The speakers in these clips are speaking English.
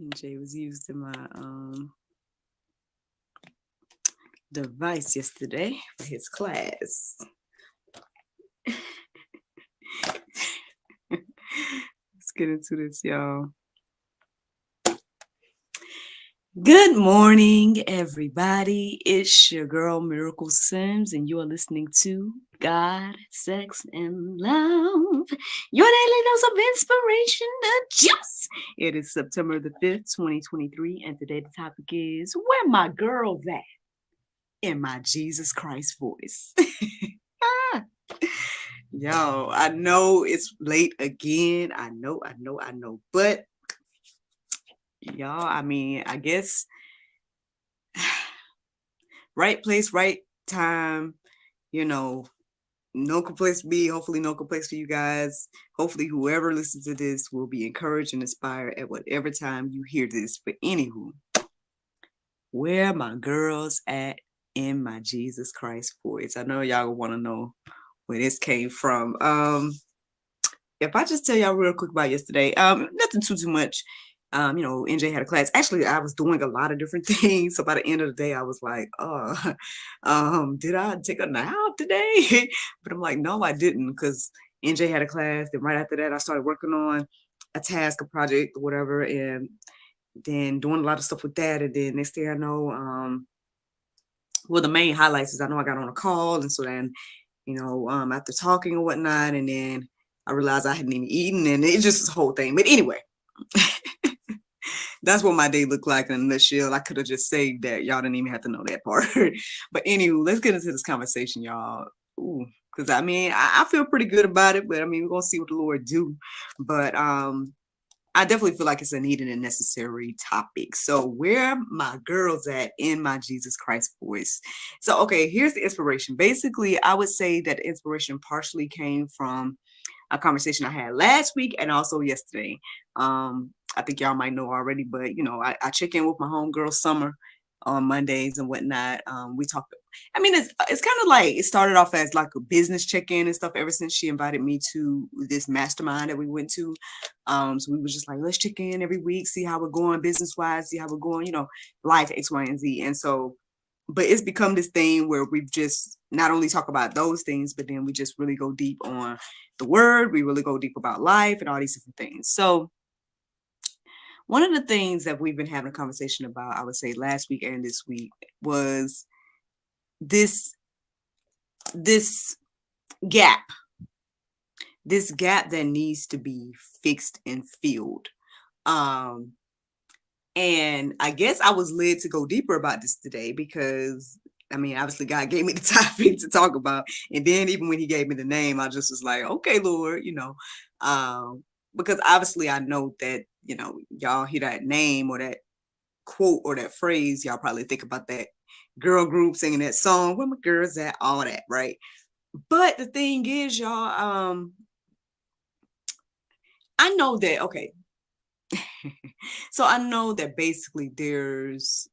NJ was using my device yesterday for his class. Let's get into this, y'all. Good morning, everybody. It's your girl Miracle Sims, and you are listening to God, Sex, and Love. Your daily dose of inspiration to juice. It is September the 5th, 2023, and today the topic is where my girls at in my Jesus Christ voice. Yo, I know it's late again. I know. But y'all, I mean, I guess right place, right time, you know, no complaints for me. Hopefully, no complaints for you guys. Hopefully, whoever listens to this will be encouraged and inspired at whatever time you hear this. But anywho, where my girls at in my Jesus Christ voice? I know y'all want to know where this came from. If I just tell y'all real quick about yesterday, nothing too much. NJ had a class. Actually, I was doing a lot of different things. So by the end of the day, I was like, did I take a nap today? But I'm like, no, I didn't, because NJ had a class. Then right after that, I started working on a task, a project, or whatever, and then doing a lot of stuff with that. And then next thing I know, well, the main highlights is I know I got on a call, and so then, after talking and whatnot, and then I realized I hadn't even eaten, and it just this whole thing. But anyway, that's what my day looked like in a nutshell. I could have just saved that. Y'all didn't even have to know that part. But anywho, let's get into this conversation, y'all. Because I mean, I feel pretty good about it, but I mean, we're gonna see what the Lord do. But I definitely feel like it's a needed and necessary topic. So where my girls at in my Jesus Christ voice? So, okay, here's the inspiration. Basically, I would say that the inspiration partially came from a conversation I had last week and also yesterday. I think y'all might know already, but I check in with my homegirl Summer on Mondays and whatnot. We talk. I mean, it's kind of like it started off as like a business check-in and stuff ever since she invited me to this mastermind that we went to. So we was just like, let's check in every week, see how we're going business-wise, see how we're going, life X, Y, and Z. And so, but it's become this thing where we've just not only talk about those things, but then we just really go deep on the word. We really go deep about life and all these different things. So one of the things that we've been having a conversation about, I would say last week and this week, was this gap, that needs to be fixed and filled. And I guess I was led to go deeper about this today because, I mean, obviously God gave me the topic to talk about. And then even when he gave me the name, I just was like, okay, Lord, because obviously I know that, y'all hear that name or that quote or that phrase, y'all probably think about that girl group singing that song, where my girls at, all that, right? But the thing is, y'all, I know that, okay. So I know that basically there's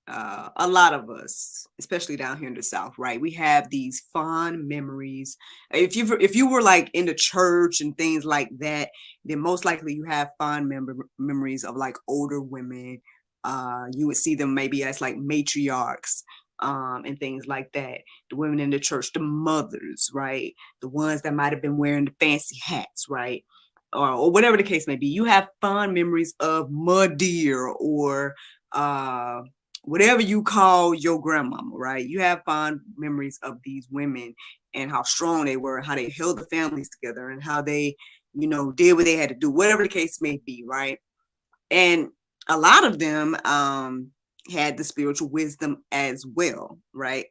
a lot of us, especially down here in the South, right? We have these fond memories. If you were like in the church and things like that, then most likely you have fond memories of like older women. You would see them maybe as like matriarchs, and things like that. The women in the church, the mothers, right? The ones that might have been wearing the fancy hats, right? Or whatever the case may be. You have fond memories of Mud Deer or whatever you call your grandmama, right? You have fond memories of these women and how strong they were, how they held the families together, and how they, did what they had to do, whatever the case may be, right? And a lot of them had the spiritual wisdom as well, right?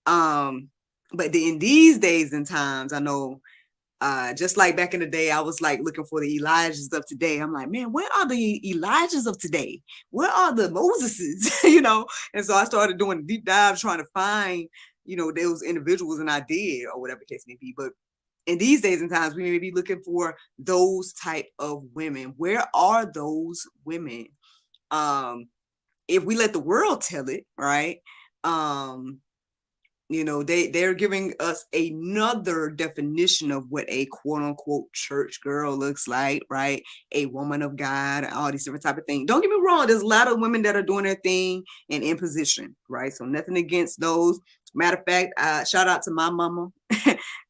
But in these days and times, I know just like back in the day, I was like looking for the Elijahs of today. I'm like, man, where are the Elijahs of today? Where are the Moseses? And so I started doing a deep dive trying to find, those individuals, and I did, or whatever the case may be. But in these days and times, we may be looking for those type of women. Where are those women? If we let the world tell it, right? They're giving us another definition of what a quote unquote church girl looks like, right? A woman of God, all these different type of things. Don't get me wrong, there's a lot of women that are doing their thing and in position, right? So nothing against those. Matter of fact, shout out to my mama,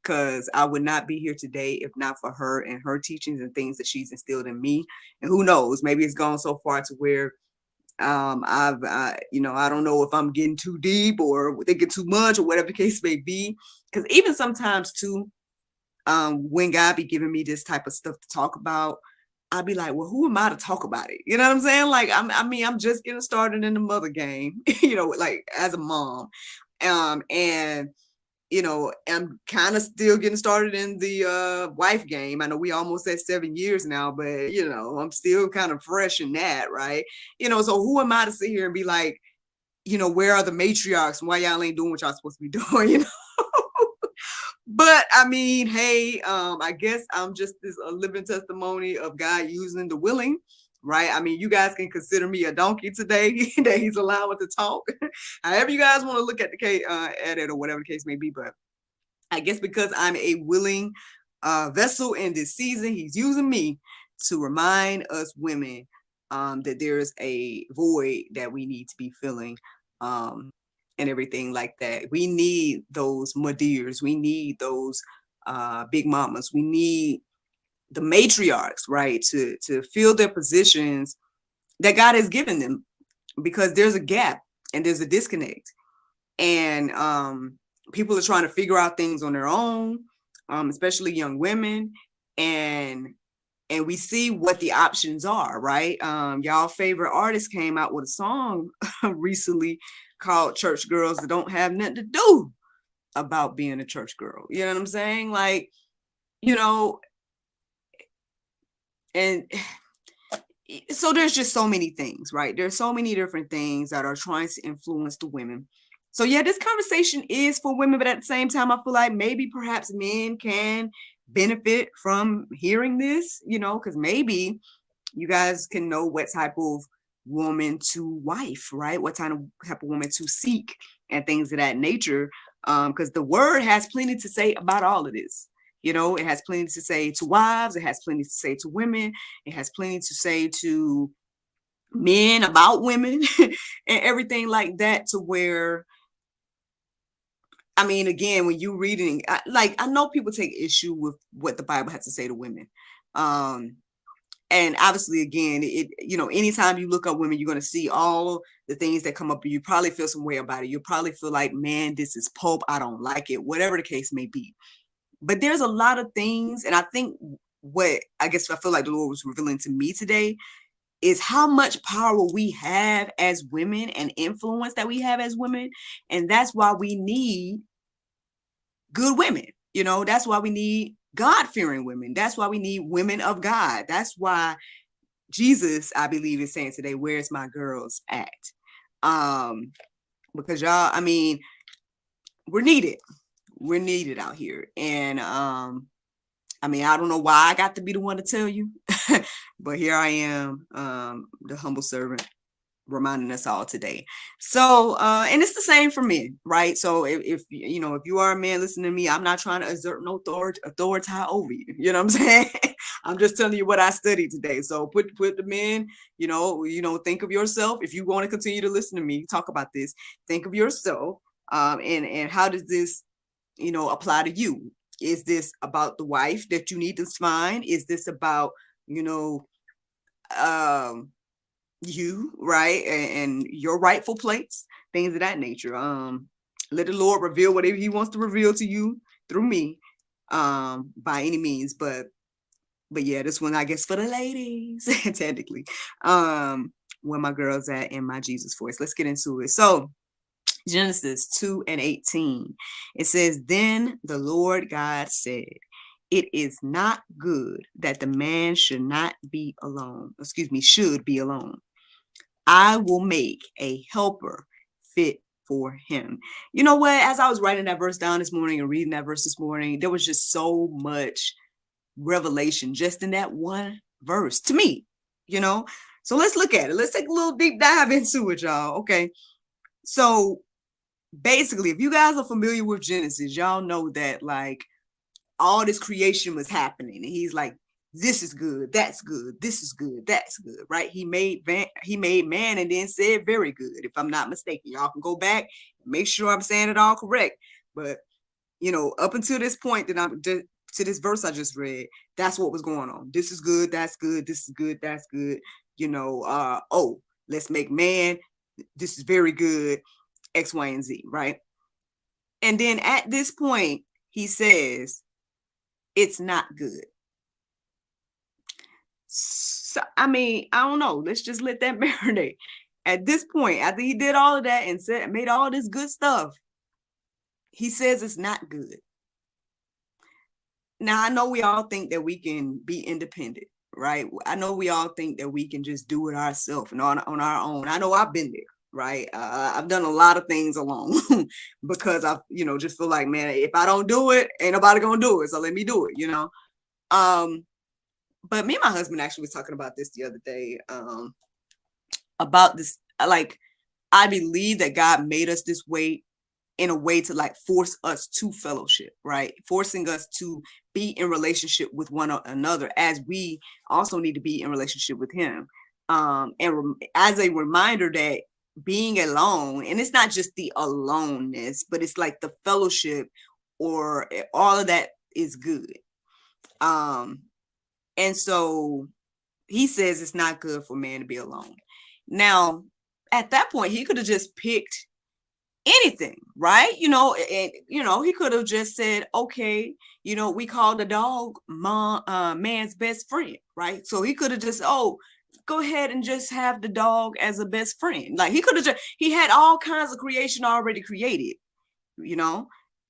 because I would not be here today if not for her and her teachings and things that she's instilled in me. And who knows, maybe it's gone so far to where I don't know if I'm getting too deep or thinking too much or whatever the case may be. Because even sometimes too, when God be giving me this type of stuff to talk about, I'll be like, well, who am I to talk about it? You know what I'm saying? Like, I'm just getting started in the mother game, like as a mom. And I'm kind of still getting started in the wife game. I know we almost at 7 years now, but I'm still kind of fresh in that, right? So who am I to sit here and be like, where are the matriarchs? Why y'all ain't doing what y'all supposed to be doing? But I mean, hey, I guess I'm just a living testimony of God using the willing, right? I mean, you guys can consider me a donkey today that he's allowing to talk. However you guys want to look at at it or whatever the case may be. But I guess because I'm a willing vessel in this season, he's using me to remind us women that there's a void that we need to be filling. And everything like that. We need those Madirs. We need those big mamas. We need the matriarchs, right, to fill their positions that God has given them, because there's a gap and there's a disconnect. And people are trying to figure out things on their own, especially young women. And we see what the options are, right? Y'all favorite artist came out with a song recently called Church Girls That Don't Have Nothing to Do about being a church girl. You know what I'm saying? Like, and so there's just so many things, right? There's so many different things that are trying to influence the women. So yeah, this conversation is for women, but at the same time, I feel like maybe perhaps men can benefit from hearing this, because maybe you guys can know what type of woman to wife, right? What type of woman to seek and things of that nature. Because the word has plenty to say about all of this. It has plenty to say to wives. It has plenty to say to women. It has plenty to say to men about women and everything like that, to where, I mean, again, when you reading, I know people take issue with what the Bible has to say to women. And obviously, again, anytime you look up women, you're going to see all the things that come up. You probably feel some way about it. You probably feel like, man, this is pulp. I don't like it, whatever the case may be. But there's a lot of things. And I think what I feel like the Lord was revealing to me today is how much power we have as women and influence that we have as women. And that's why we need good women. That's why we need God-fearing women. That's why we need women of God. That's why Jesus, I believe, is saying today, where's my girls at? Because y'all, I mean, we're needed. We're needed out here. And I mean, I don't know why I got to be the one to tell you, but here I am, the humble servant, reminding us all today. So and it's the same for men, right? So if you are a man listening to me, I'm not trying to exert no authority over you. You know what I'm saying? I'm just telling you what I studied today. So put the men, think of yourself. If you want to continue to listen to me talk about this, think of yourself, and how does this apply to you? Is this about the wife that you need to find? Is this about you, right, and your rightful place, things of that nature? Let the Lord reveal whatever he wants to reveal to you through me, by any means. But yeah, this one I guess for the ladies technically, where my girls at in my Jesus voice. Let's get into it. So Genesis 2:18, it says, then the Lord God said, it is not good that the man should be alone. I will make a helper fit for him. You know what? As I was writing that verse down this morning and reading that verse this morning, there was just so much revelation just in that one verse to me, So let's look at it. Let's take a little deep dive into it, y'all. Okay. So basically, if you guys are familiar with Genesis, y'all know that like all this creation was happening, and he's like, this is good, that's good, this is good, that's good, right? He made man and then said very good, if I'm not mistaken. Y'all can go back and make sure I'm saying it all correct. But up until this point that I'm to this verse I just read, that's what was going on. This is good, that's good, this is good, that's good. Oh, let's make man, this is very good, X, Y, and Z, right? And then at this point, he says, it's not good. So, I mean, I don't know. Let's just let that marinate. At this point, after he did all of that and made all this good stuff, he says it's not good. Now, I know we all think that we can be independent, right? I know we all think that we can just do it ourselves and on our own. I know I've been there, right? I've done a lot of things alone because I, just feel like, man, if I don't do it, ain't nobody gonna do it. So let me do it, But me and my husband actually was talking about this the other day, about this, like, I believe that God made us this way in a way to like force us to fellowship, right? Forcing us to be in relationship with one another, as we also need to be in relationship with him. As a reminder that being alone, and it's not just the aloneness, but it's like the fellowship or all of that is good. And so he says it's not good for man to be alone. Now, at that point, he could have just picked anything, right? He could have just said, okay, we call the dog man's best friend, right? So he could have just, go ahead and just have the dog as a best friend. Like he had all kinds of creation already created,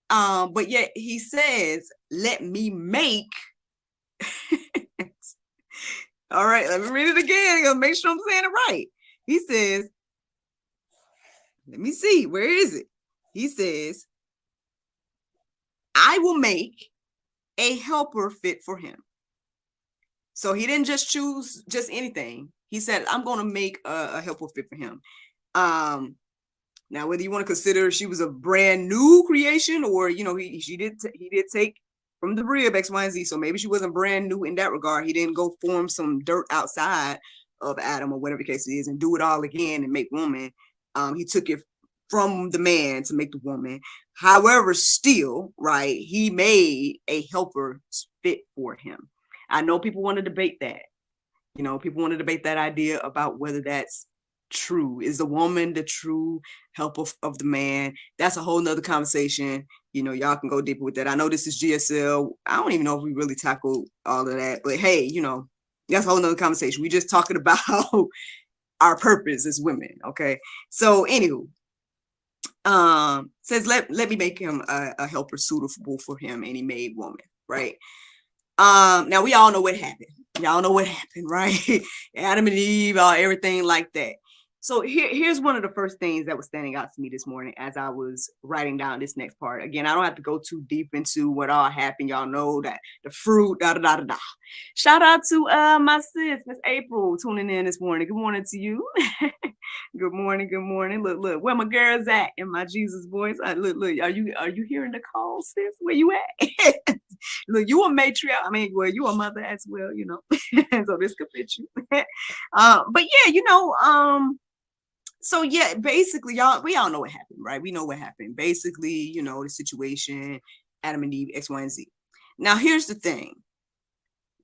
but yet he says, let me make. All right, let me read it again. I'm gonna make sure I'm saying it right. He says, let me see, where is it? He says, I will make a helper fit for him. So he didn't just choose just anything. He said, I'm going to make a helper fit for him. Now, whether you want to consider she was a brand new creation, or, he did take from the rib X, Y, and Z. So maybe she wasn't brand new in that regard. He didn't go form some dirt outside of Adam or whatever the case is and do it all again and make woman. He took it from the man to make the woman. However, still, right, he made a helper fit for him. I know people want to debate that. People want to debate that idea about whether that's true. Is the woman the true helper of the man? That's a whole nother conversation. Y'all can go deeper with that. I know this is GSL. I don't even know if we really tackled all of that, but hey, that's a whole nother conversation. We're just talking about our purpose as women. Okay. So anywho, says let me make him a helper suitable for him, and he made woman, right? Now we all know what happened. Y'all know what happened, right? Adam and Eve, everything like that. So here's one of the first things that was standing out to me this morning as I was writing down this next part. Again, I don't have to go too deep into what all happened. Y'all know that the fruit, da da da da da. Shout out to my sis, Miss April, tuning in this morning. Good morning to you. Good morning, good morning. Look, where my girls at in my Jesus voice? Look, are you hearing the call, sis? Where you at? Look, you a matriarch. I mean, well, you a mother as well, so this could fit you. But yeah, so yeah, basically, we all know what happened, right? We know what happened. Basically, the situation, Adam and Eve, X, Y, and Z. Now, here's the thing,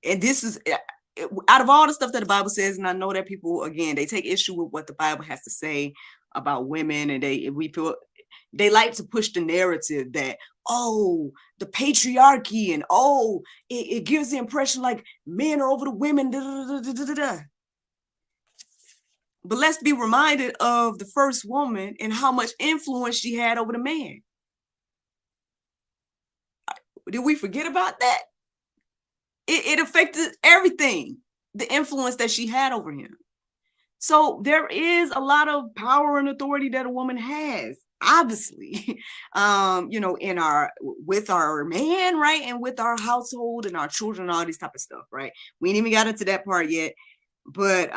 and this is out of all the stuff that the Bible says, and I know that people, again, they take issue with what the Bible has to say about women, and they like to push the narrative that, the patriarchy, and it gives the impression like men are over the women. Da, da, da, da, da, da. But let's be reminded of the first woman and how much influence she had over the man. Did we forget about that? It affected everything, the influence that she had over him. So there is a lot of power and authority that a woman has, obviously, with our man, right? And with our household and our children, and all these type of stuff, right? We ain't even got into that part yet. But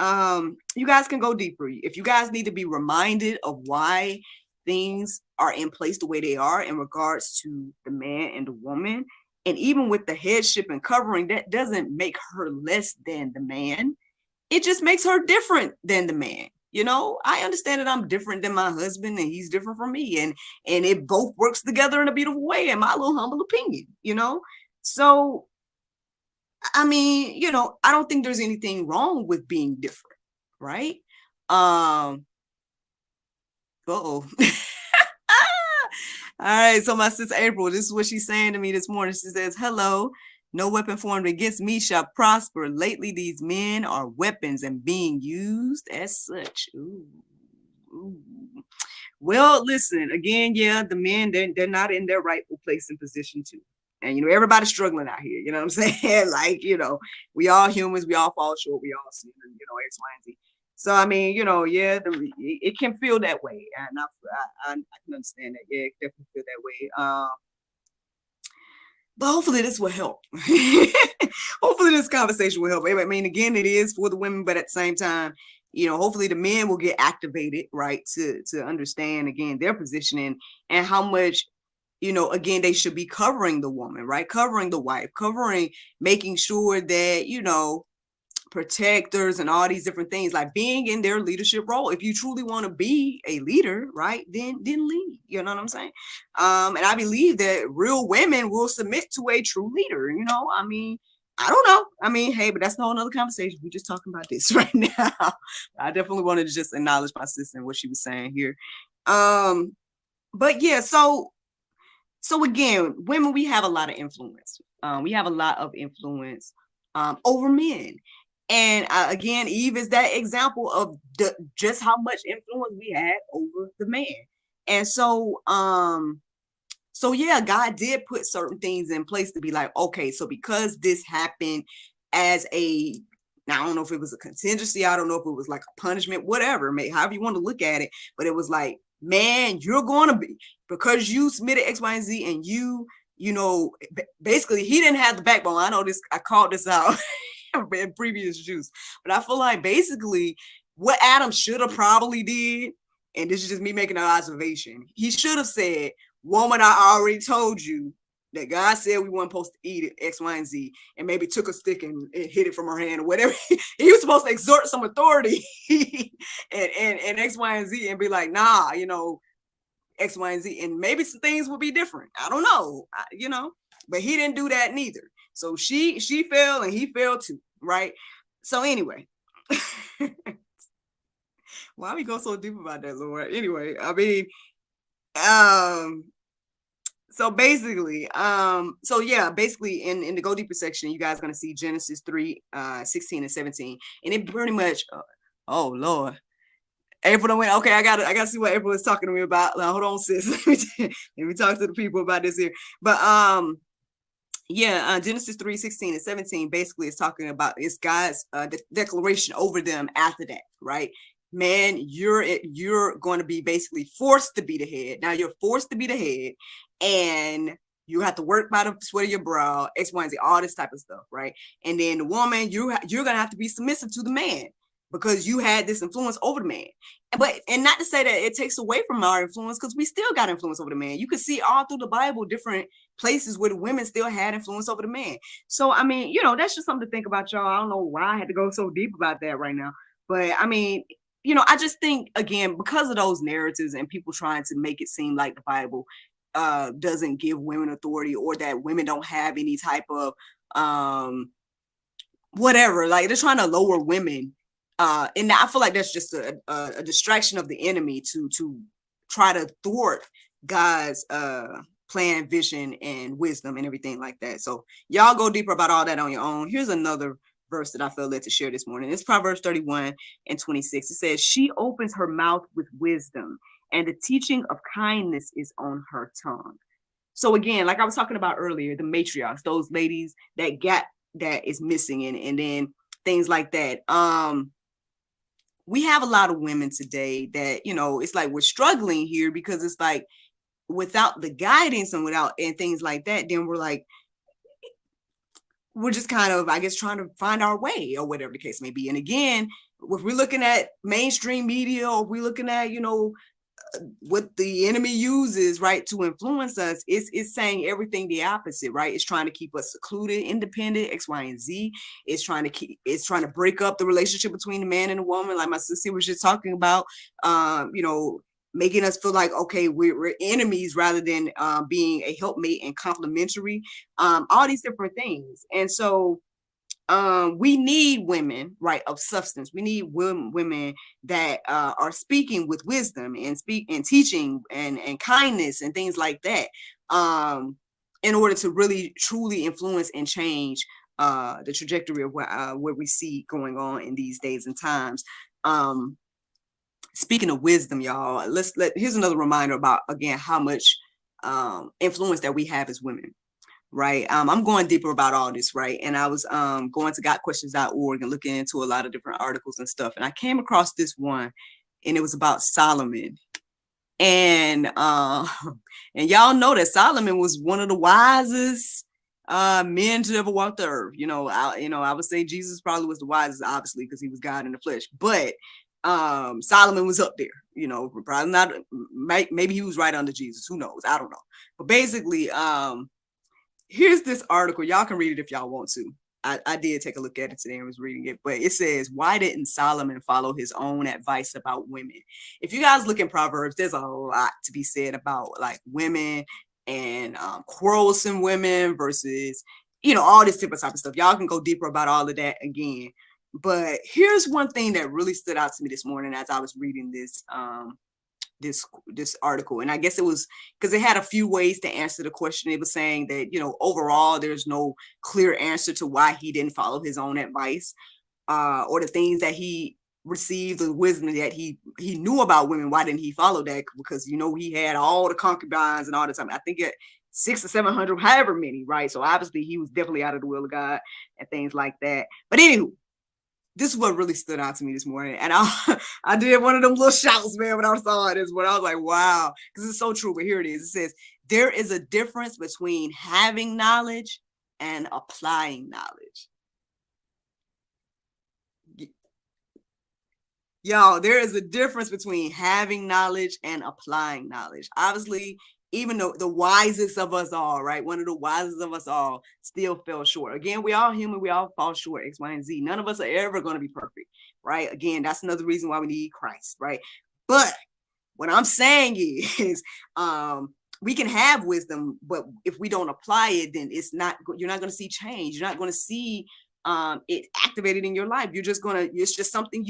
you guys can go deeper. If you guys need to be reminded of why things are in place the way they are in regards to the man and the woman. And even with the headship and covering, that doesn't make her less than the man. It just makes her different than the man. You know, I understand that I'm different than my husband and he's different from me. And it both works together in a beautiful way, in my little humble opinion, you know? So, I mean, you know, I don't think there's anything wrong with being different, right? Uh-oh. All right, so my sister April, this is what she's saying to me this morning. She says, hello, no weapon formed against me shall prosper. Lately, these men are weapons and being used as such. Ooh, ooh. Well, listen, again, yeah, the men, they're not in their rightful place and position too. And, you know, everybody's struggling out here. You know what I'm saying? Like, you know, we all humans, we all fall short, we all sin, you know, X, Y, and Z. So, I mean, you know, yeah, it can feel that way. And I can understand that. Yeah, it definitely feel that way. But hopefully this will help. Hopefully this conversation will help. I mean, again, it is for the women, but at the same time, you know, hopefully the men will get activated, right, to understand again their positioning and how much, you know, again, they should be covering the woman, right, covering the wife, covering, making sure that, you know, protectors and all these different things, like being in their leadership role. If you truly want to be a leader, right, then lead. You know what I'm saying? And I believe that real women will submit to a true leader. You know, I mean, I don't know. I mean, hey, but that's no another conversation. We're just talking about this right now. I definitely wanted to just acknowledge my sister and what she was saying here. But yeah, so again, women, we have a lot of influence. We have a lot of influence over men. And again, Eve is that example of just how much influence we had over the man. And so yeah, God did put certain things in place to be like, okay, so because this happened as a, now I don't know if it was a contingency, I don't know if it was like a punishment, whatever, however you want to look at it, but it was like, man, you're going to be, because you submitted X, Y, and Z, and you know, basically he didn't have the backbone. I know this, I called this out in previous juice, but I feel like basically what Adam should have probably did, and this is just me making an observation, he should have said, woman, I already told you that God said we weren't supposed to eat it, X, Y, and Z, and maybe took a stick and hit it from her hand or whatever. He was supposed to exert some authority and X, Y, and Z, and be like, nah, you know, X, Y, and Z, and maybe some things would be different. I don't know, you know, but he didn't do that neither. So she fell and he fell too, right? So anyway, why we go so deep about that, Lord? Anyway, I mean, so basically, so yeah, basically in the Go Deeper section, you guys are gonna see Genesis 3, 16 and 17, and it pretty much, oh Lord. April went, okay, I gotta see what April is talking to me about. Now, hold on, sis. Let me talk to the people about this here. But yeah, Genesis 3, 16 and 17 basically is talking about, it's God's declaration over them after that, right? Man, you're going to be basically forced to be the head. Now you're forced to be the head, and you have to work by the sweat of your brow, X, Y, and Z, all this type of stuff, right? And then the woman, you're gonna have to be submissive to the man because you had this influence over the man. But and not to say that it takes away from our influence, because we still got influence over the man. You can see all through the Bible different places where the women still had influence over the man. So I mean, you know, that's just something to think about, y'all. I don't know why I had to go so deep about that right now, but I mean, you know, I just think again, because of those narratives and people trying to make it seem like the Bible doesn't give women authority, or that women don't have any type of whatever, like they're trying to lower women, and I feel like that's just a distraction of the enemy to try to thwart God's plan, vision, and wisdom and everything like that. So y'all go deeper about all that on your own. Here's another verse that I feel led to share this morning. It's Proverbs 31 and 26. It says, she opens her mouth with wisdom, and the teaching of kindness is on her tongue. So again, like I was talking about earlier, the matriarchs, those ladies that is missing, and then things like that. We have a lot of women today that, you know, it's like we're struggling here because it's like without the guidance and things like that, then we're just kind of, I guess, trying to find our way or whatever the case may be. And again, if we're looking at mainstream media, or we're looking at, you know, what the enemy uses, right, to influence us is saying everything the opposite, right? It's trying to keep us secluded, independent, X, Y, and Z. It's trying to break up the relationship between the man and the woman, like my sister was just talking about. You know, making us feel like, okay, we're enemies rather than being a helpmate and complementary. All these different things. And so we need women, right, of substance. We need women that are speaking with wisdom and speak and teaching and kindness and things like that, in order to really truly influence and change the trajectory of what we see going on in these days and times. Speaking of wisdom, y'all, here's another reminder about, again, how much influence that we have as women. Right. I'm going deeper about all this, right? And I was going to gotquestions.org and looking into a lot of different articles and stuff. And I came across this one, and it was about Solomon. And and y'all know that Solomon was one of the wisest men to ever walk the earth. I would say Jesus probably was the wisest, obviously, because he was God in the flesh. But Solomon was up there, probably not. Maybe he was right under Jesus. Who knows? I don't know. But basically, here's this article. Y'all can read it if y'all want to. I did take a look at it today and was reading it, but it says, why didn't Solomon follow his own advice about women? If you guys look in Proverbs, there's a lot to be said about like women and quarrelsome women versus, all this type of stuff. Y'all can go deeper about all of that again. But here's one thing that really stood out to me this morning as I was reading this article, and I guess it was because it had a few ways to answer the question. It was saying that overall there's no clear answer to why he didn't follow his own advice, or the things that he received, the wisdom that he knew about women. Why didn't he follow that? Because he had all the concubines and all the time. I think at 600 or 700, however many, right? So obviously he was definitely out of the will of God and things like that. But anywho, this is what really stood out to me this morning. And I did one of them little shouts, man, when I saw this one. I was like, wow, because it's so true. But here it is. It says, there is a difference between having knowledge and applying knowledge. Y'all, there is a difference between having knowledge and applying knowledge. Obviously, even though the wisest of us all, right? One of the wisest of us all still fell short. Again, we all human. We all fall short, X, Y, and Z. None of us are ever going to be perfect, right? Again, that's another reason why we need Christ, right? But what I'm saying is, we can have wisdom, but if we don't apply it, then you're not going to see change. You're not going to see it activated in your life. It's just something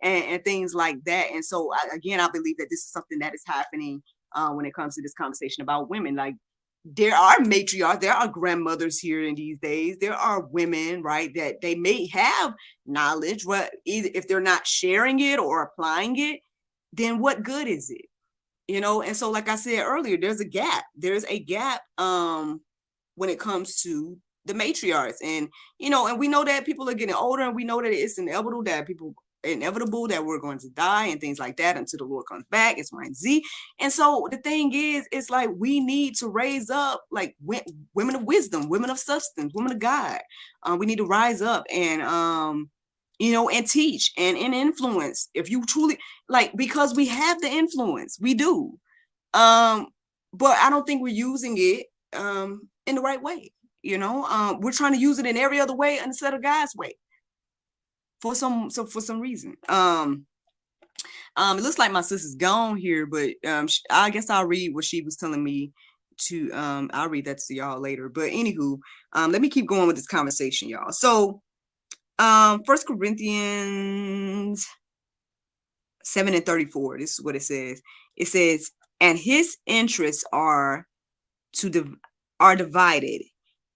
and things like that. And so again, I believe that this is something that is happening when it comes to this conversation about women. Like, there are matriarchs, there are grandmothers here in these days. There are women, right, that they may have knowledge, but either if they're not sharing it or applying it, then what good is it? And so, like I said earlier, there's a gap. There's a gap when it comes to the matriarchs. And we know that people are getting older, and we know that it's inevitable that we're going to die and things like that until the Lord comes back. It's Y and Z. And so the thing is, it's like we need to raise up like women of wisdom, women of substance, women of God. We need to rise up and and teach and influence. If you truly because we have the influence, we do. But I don't think we're using it in the right way. We're trying to use it in every other way instead of God's way. For some reason. It looks like my sister's gone here, but I guess I'll read what she was telling me to. I'll read that to y'all later. But anywho, let me keep going with this conversation, y'all. So 1 Corinthians 7:34. This is what it says. It says, and his interests are divided,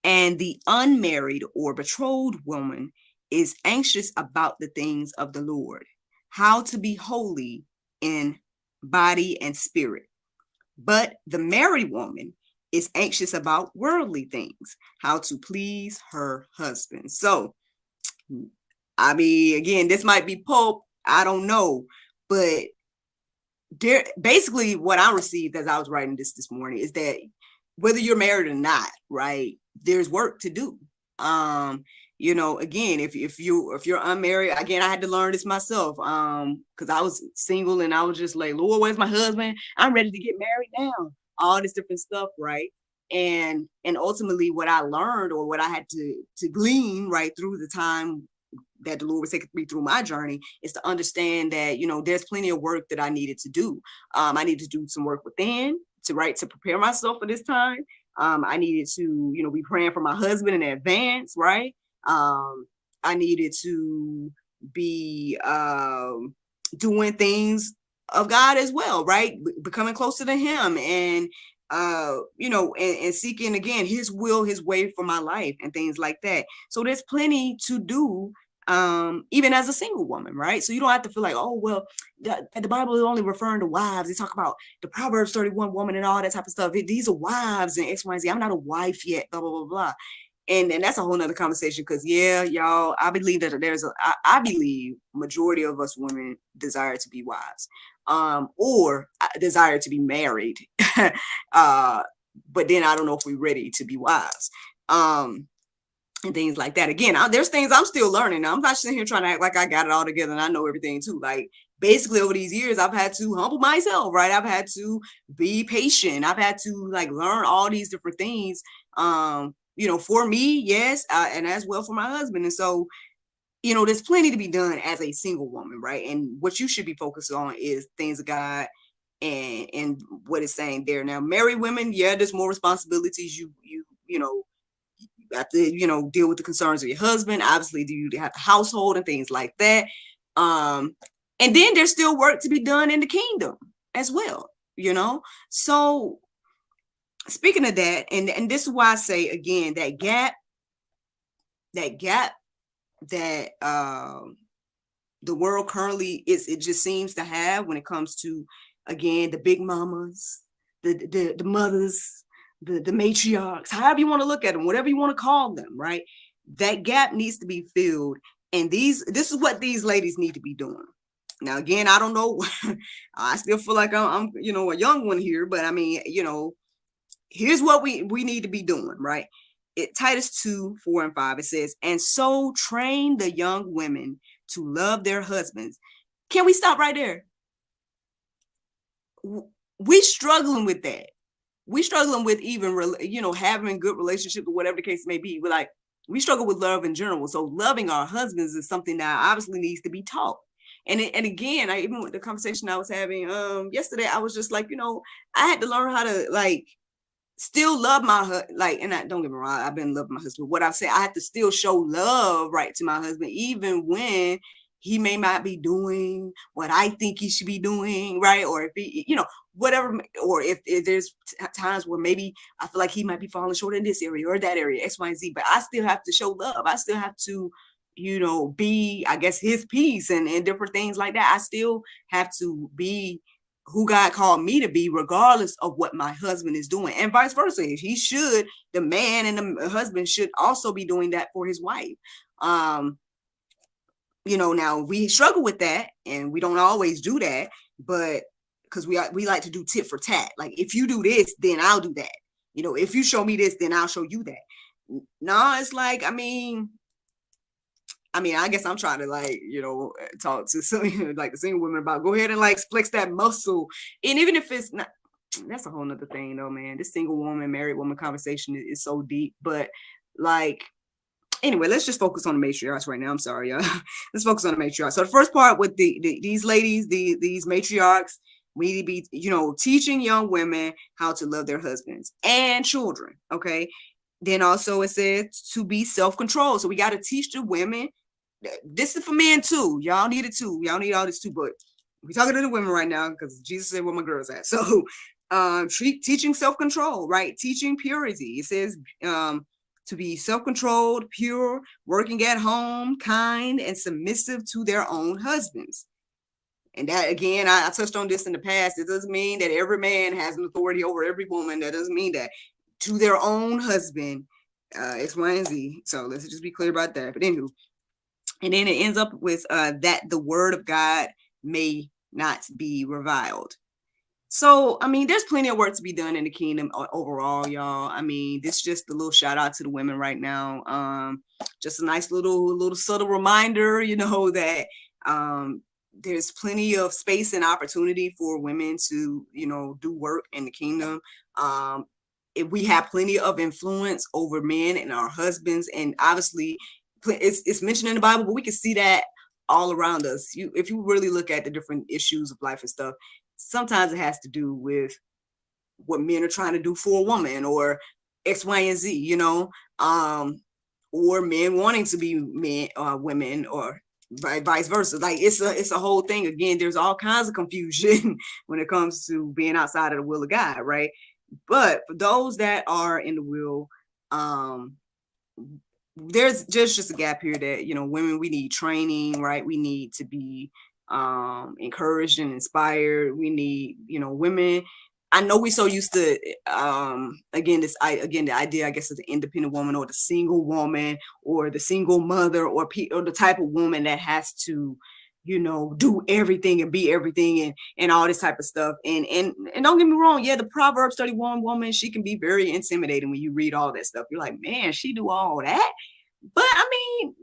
and the unmarried or betrothed woman is anxious about the things of the Lord, how to be holy in body and spirit. But the married woman is anxious about worldly things, how to please her husband. So, I mean, again, this might be pulp, I don't know, but basically what I received as I was writing this morning is that whether you're married or not, right, there's work to do. You know, again, if you're unmarried, again, I had to learn this myself. Because I was single and I was just like, Lord, where's my husband? I'm ready to get married now. All this different stuff, right? And ultimately what I learned, or what I had to glean right through the time that the Lord was taking me through my journey, is to understand that, you know, there's plenty of work that I needed to do. I needed to do some work within to prepare myself for this time. I needed to, you know, be praying for my husband in advance, right? Um, I needed to be doing things of God as well, right? Becoming closer to Him, and you know, and seeking again His will, His way for my life, and things like that. So there's plenty to do, even as a single woman, right? So you don't have to feel like, oh well, the Bible is only referring to wives. They talk about the Proverbs 31 woman and all that type of stuff. These are wives and X, Y, and Z. I'm not a wife yet, blah blah blah blah. And that's a whole nother conversation, because yeah, y'all, I believe that I believe majority of us women desire to be wives, or desire to be married. But then I don't know if we're ready to be wives. And things like that. Again, there's things I'm still learning. I'm not sitting here trying to act like I got it all together and I know everything too. Like, basically over these years, I've had to humble myself, right? I've had to be patient. I've had to like learn all these different things. You know, for me, yes, and as well for my husband. And so, you know, there's plenty to be done as a single woman, right? And what you should be focused on is things of God, and what it's saying there. Now, married women, yeah, there's more responsibilities. You know, you have to, you know, deal with the concerns of your husband. Obviously, do you have the household and things like that. And then there's still work to be done in the kingdom as well, you know. So speaking of that, and this is why I say again, that gap that the world currently it just seems to have when it comes to, again, the big mamas, the mothers, the matriarchs, however you want to look at them, whatever you want to call them, right? That gap needs to be filled, and this is what these ladies need to be doing. Now, again, I don't know. I still feel like I'm you know, a young one here, but I mean, you know, here's what we need to be doing, right? Titus 2:4 and 5, it says, and so train the young women to love their husbands. Can we stop right there? We struggling with that. We struggling with even, you know, having good relationships or whatever the case may be. We're like, we struggle with love in general. So loving our husbands is something that obviously needs to be taught. And again, even with the conversation I was having yesterday, I was just like, you know, I had to learn how to like still love my husband, like, and don't get me wrong, I've been loving my husband. What I've said, I have to still show love, right, to my husband, even when he may not be doing what I think he should be doing, right? Or if he, you know, whatever, or if there's times where maybe I feel like he might be falling short in this area or that area, X, Y, and Z, but I still have to show love. I still have to, you know, be, I guess, his peace and different things like that. I still have to be who God called me to be, regardless of what my husband is doing, and vice versa. He should, the man and the husband should also be doing that for his wife. You know, now we struggle with that, and we don't always do that, but because we like to do tit for tat. Like, if you do this, then I'll do that. You know, if you show me this, then I'll show you that. No, it's like, I mean, I guess I'm trying to, like, you know, talk to some like the single women about, go ahead and like flex that muscle. And even if it's not, that's a whole nother thing though, man. This single woman, married woman conversation is so deep. But like, anyway, let's just focus on the matriarchs right now. I'm sorry, y'all. Let's focus on the matriarchs. So the first part with these ladies, these matriarchs, we need to be, you know, teaching young women how to love their husbands and children. Okay. Then also it says to be self-controlled. So we got to teach the women. This is for men too. Y'all need it too. Y'all need all this too. But we're talking to the women right now because Jesus said where my girls at. So teaching self-control, right? Teaching purity. It says to be self-controlled, pure, working at home, kind, and submissive to their own husbands. And that, again, I touched on this in the past. It doesn't mean that every man has an authority over every woman. That doesn't mean that. To their own husband, X, Y, and Z. So let's just be clear about that. But anywho, and then it ends up with that the word of God may not be reviled. So, I mean, there's plenty of work to be done in the kingdom overall, y'all. I mean, this is just a little shout out to the women right now. Just a nice little subtle reminder, that um there's plenty of space and opportunity for women to, do work in the kingdom. If we have plenty of influence over men and our husbands, and obviously it's mentioned in the Bible, but we can see that all around us. If you really look at the different issues of life and stuff, sometimes it has to do with what men are trying to do for a woman, or X, Y, and Z, or men wanting to be men women, or vice versa. Like it's a whole thing. Again, there's all kinds of confusion when it comes to being outside of the will of God, right? But for those that are in the will, um, there's just a gap here that, women, we need training, right? We need to be encouraged and inspired. We need, women. I know we so used to again the idea, I guess, of the independent woman, or the single woman, or the single mother, or the type of woman that has to, do everything and be everything, and all this type of stuff. And don't get me wrong, yeah, the Proverbs 31 woman, she can be very intimidating when you read all that stuff. You're like, man, she do all that. But I mean,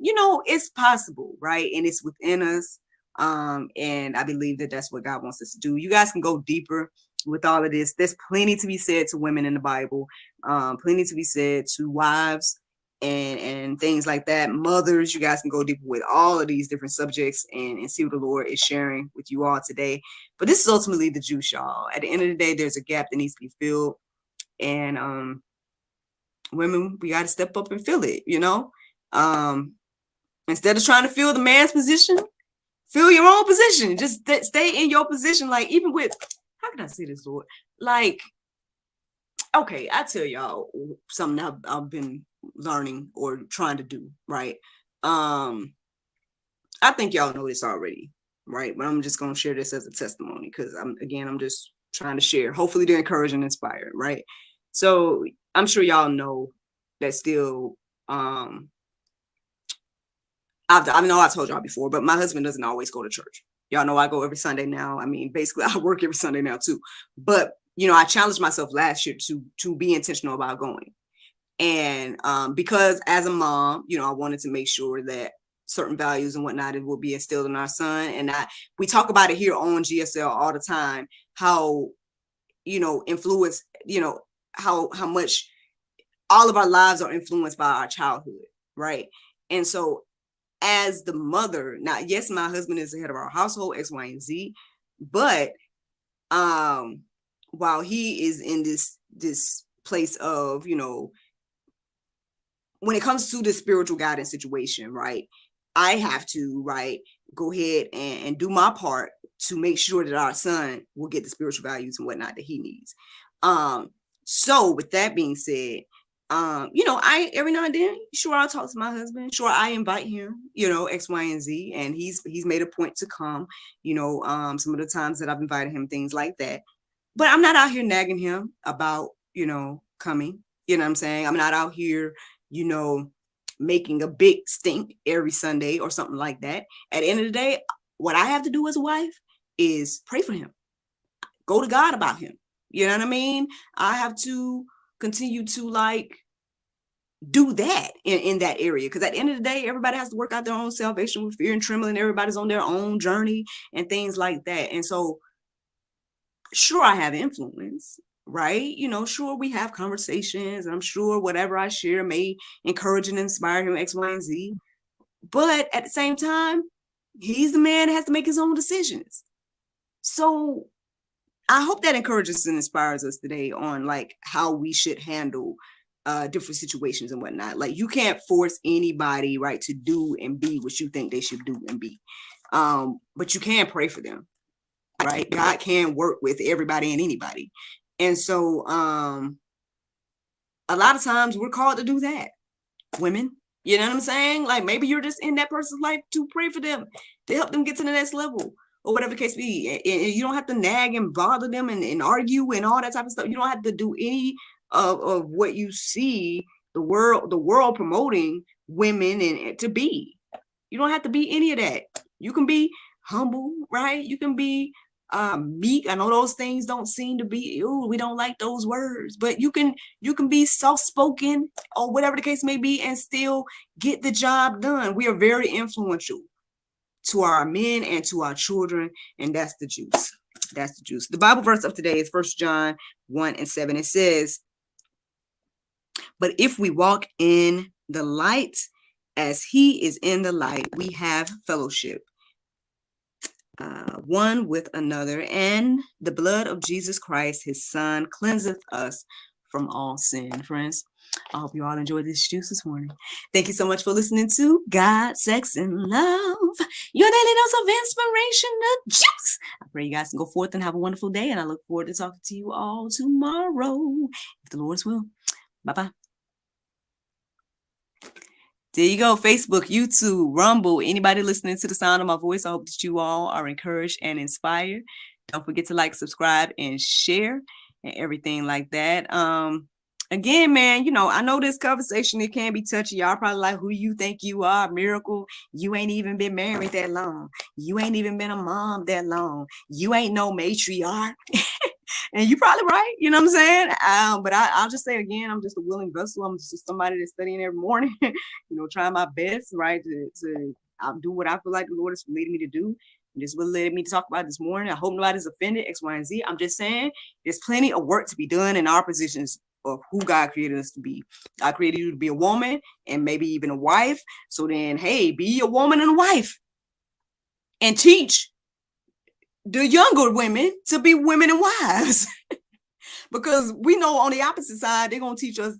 it's possible, right? And it's within us. And I believe that that's what God wants us to do. You guys can go deeper with all of this. There's plenty to be said to women in the Bible, plenty to be said to wives, and things like that. Mothers, you guys can go deeper with all of these different subjects, and see what the Lord is sharing with you all today. But this is ultimately the juice, y'all. At the end of the day, there's a gap that needs to be filled. And women, we got to step up and fill it, instead of trying to fill the man's position, fill your own position. Just stay in your position. Like, even with, how can I say this, Lord? Like, okay, I tell y'all something I've been learning or trying to do, right? I think y'all know this already, right? But I'm just going to share this as a testimony, because I'm just trying to share, hopefully to encourage and inspire, right? So I'm sure y'all know that still, I know I told y'all before, but my husband doesn't always go to church. Y'all know I go every Sunday now. I mean, basically I work every Sunday now too. But, I challenged myself last year to be intentional about going. And because as a mom, I wanted to make sure that certain values and whatnot, it will be instilled in our son. And we talk about it here on GSL all the time, how, influence, how much all of our lives are influenced by our childhood, right? And so as the mother, now, yes, my husband is the head of our household, X, Y, and Z, but while he is in this place of, when it comes to the spiritual guidance situation, right, I have to, right, go ahead and do my part to make sure that our son will get the spiritual values and whatnot that he needs. So with that being said, I every now and then, sure, I'll talk to my husband. Sure, I invite him, X, Y, and Z, and he's made a point to come. Some of the times that I've invited him, things like that. But I'm not out here nagging him about, coming. You know what I'm saying? I'm not out here, making a big stink every Sunday or something like that. At the end of the day, what I have to do as a wife is pray for him, go to God about him. You know what I mean? I have to continue to, like, do that in that area, because at the end of the day, everybody has to work out their own salvation with fear and trembling. Everybody's on their own journey and things like that. And so, sure, I have influence, right? Sure, we have conversations, and I'm sure whatever I share may encourage and inspire him, X, Y, and Z. But at the same time, he's the man that has to make his own decisions. So I hope that encourages and inspires us today on, like, how we should handle different situations and whatnot. Like, you can't force anybody, right, to do and be what you think they should do and be. But you can pray for them, right? God can work with everybody and anybody. And so a lot of times we're called to do that. Women, you know what I'm saying? Like, maybe you're just in that person's life to pray for them, to help them get to the next level, or whatever the case be. And you don't have to nag and bother them and argue and all that type of stuff. You don't have to do any of what you see the world promoting women and to be. You don't have to be any of that. You can be humble, right? You can be meek. I know those things don't seem to be, ooh, we don't like those words, but you can be soft-spoken or whatever the case may be and still get the job done. We are very influential to our men and to our children, and that's the juice. That's the juice. The Bible verse of today is 1 John 1:7. It says, but if we walk in the light as he is in the light, we have fellowship one with another, and the blood of Jesus Christ, his son, cleanseth us from all sin. Friends, I hope you all enjoyed this juice this morning. Thank you so much for listening to God, Sex, and Love, your daily dose of inspirational juice. I pray you guys can go forth and have a wonderful day, and I look forward to talking to you all tomorrow, if the Lord's will. Bye-bye. There you go. Facebook, YouTube, Rumble, anybody listening to the sound of my voice, I hope that you all are encouraged and inspired. Don't forget to like, subscribe, and share and everything like that. Again, man, I know this conversation, it can be touchy. Y'all probably like, who you think you are, Miracle? You ain't even been married that long. You ain't even been a mom that long. You ain't no matriarch. And you're probably right, you know what I'm saying? But I'll just say again, I'm just a willing vessel. I'm just somebody that's studying every morning, trying my best, right, to I'll do what I feel like the Lord is leading me to do. And this is what led me to talk about this morning. I hope nobody's offended, X, Y, and Z. I'm just saying there's plenty of work to be done in our positions of who God created us to be. God created you to be a woman and maybe even a wife. So then, hey, be a woman and a wife and teach the younger women to be women and wives. Because we know on the opposite side, they're going to teach us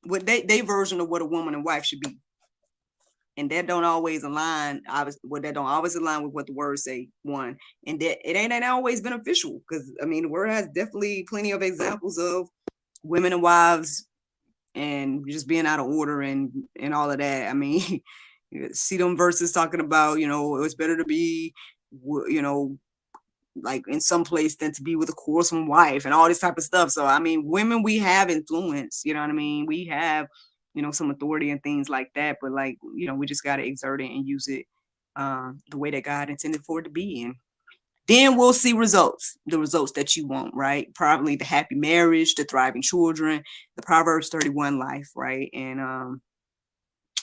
what they version of what a woman and wife should be. And that don't always align, that don't always align with what the words say, one. And that it ain't always beneficial, because, the word has definitely plenty of examples of women and wives and just being out of order and all of that. See them verses talking about, it's better to be, like in some place than to be with a quarrelsome wife and all this type of stuff. So, women, we have influence, we have, some authority and things like that, but like, we just got to exert it and use it the way that God intended for it to be. And then we'll see the results that you want, right? Probably the happy marriage, the thriving children, the Proverbs 31 life, right? And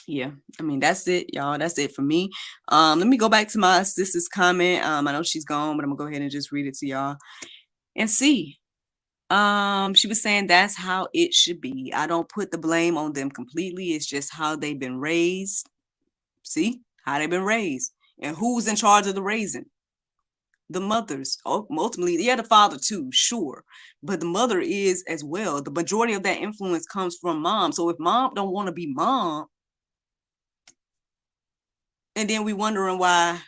yeah, that's it, y'all. That's it for me. Let me go back to my sister's comment. I know she's gone, but I'm gonna go ahead and just read it to y'all and see. She was saying that's how it should be. I don't put the blame on them completely. It's just how they've been raised. See how they've been raised, and who's in charge of the raising? The mothers. Ultimately, yeah, the father too, sure, but the mother is as well. The majority of that influence comes from mom. So if mom don't want to be mom, and then we wondering why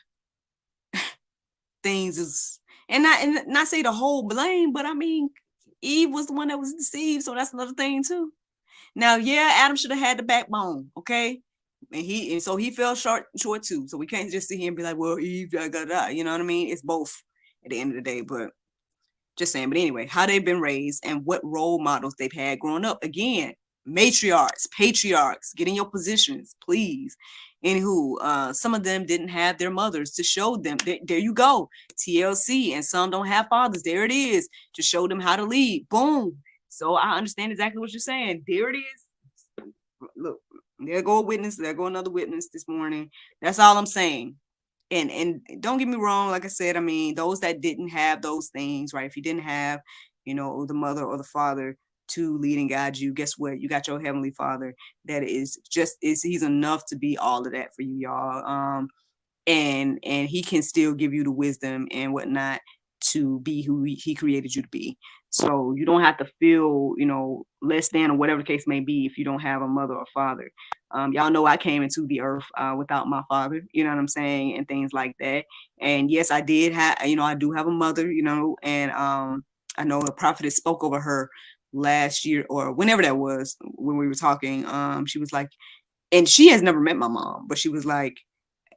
things is, and not say the whole blame, but Eve was the one that was deceived, so that's another thing too. Now, yeah, Adam should have had the backbone, okay, and so he fell short too. So we can't just sit here and be like, well, Eve, you know what I mean? It's both at the end of the day, but just saying. But anyway, how they've been raised and what role models they've had growing up. Again, matriarchs, patriarchs, get in your positions, please. Anywho, some of them didn't have their mothers to show them. There you go, TLC. And some don't have fathers. There it is, to show them how to lead. Boom. So I understand exactly what you're saying. There it is. Look, there go a witness. There go another witness this morning. That's all I'm saying. And don't get me wrong, like I said, those that didn't have those things, right? If you didn't have, the mother or the father to lead and guide you, guess what? You got your heavenly Father that he's enough to be all of that for you, y'all. And he can still give you the wisdom and whatnot to be who he created you to be. So you don't have to feel, less than or whatever the case may be if you don't have a mother or father. Y'all know I came into the earth without my father, you know what I'm saying, and things like that. And yes, I did have, I do have a mother, and I know a prophetess spoke over her last year or whenever that was when we were talking. She was like, and she has never met my mom, but she was like,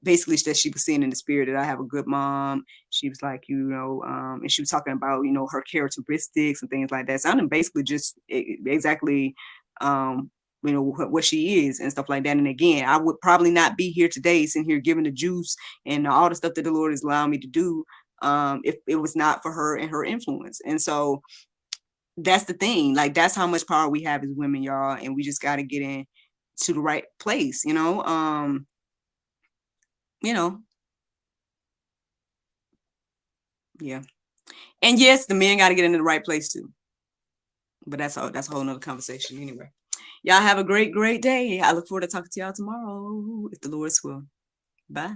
basically that she was seeing in the spirit that I have a good mom. She was like, and she was talking about, her characteristics and things like that. So I'm basically just exactly, what she is and stuff like that. And again, I would probably not be here today, sitting here giving the juice and all the stuff that the Lord is allowing me to do, if it was not for her and her influence. And so that's the thing. Like, that's how much power we have as women, y'all. And we just got to get in to the right place, you know? You know, yeah. And yes, the men got to get into the right place too. But that's a whole nother conversation anyway. Y'all have a great, great day. I look forward to talking to y'all tomorrow, if the Lord's will. Bye.